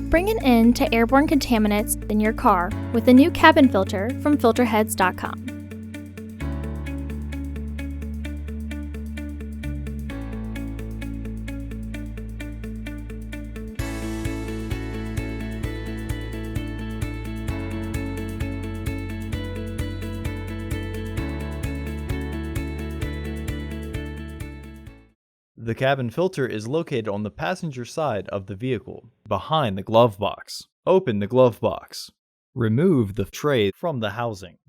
Bring an end to airborne contaminants in your car with the new cabin filter from Filterheads.com. The cabin filter is located on the passenger side of the vehicle, behind the glove box. Open the glove box. Remove the tray from the housing.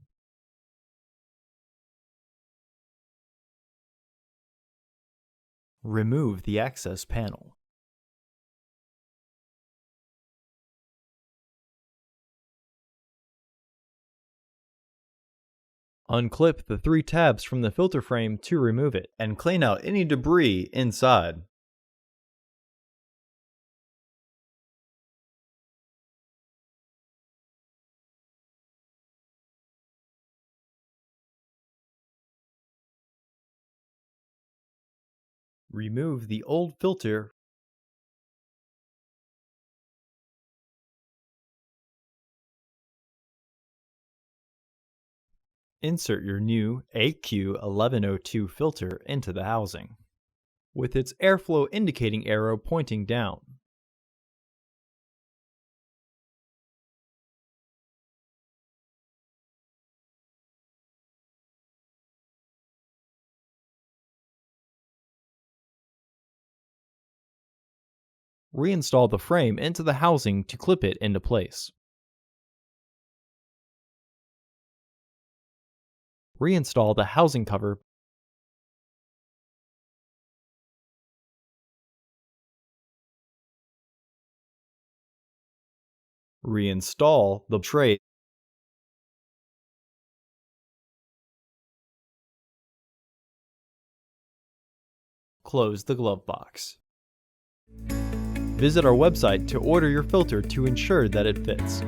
Remove the access panel. Unclip the 3 tabs from the filter frame to remove it, and clean out any debris inside. Remove the old filter. Insert your new AQ1102 filter into the housing, with its airflow indicating arrow pointing down. Reinstall the frame into the housing to clip it into place. Reinstall the housing cover. Reinstall the tray. Close the glove box. Visit our website to order your filter to ensure that it fits.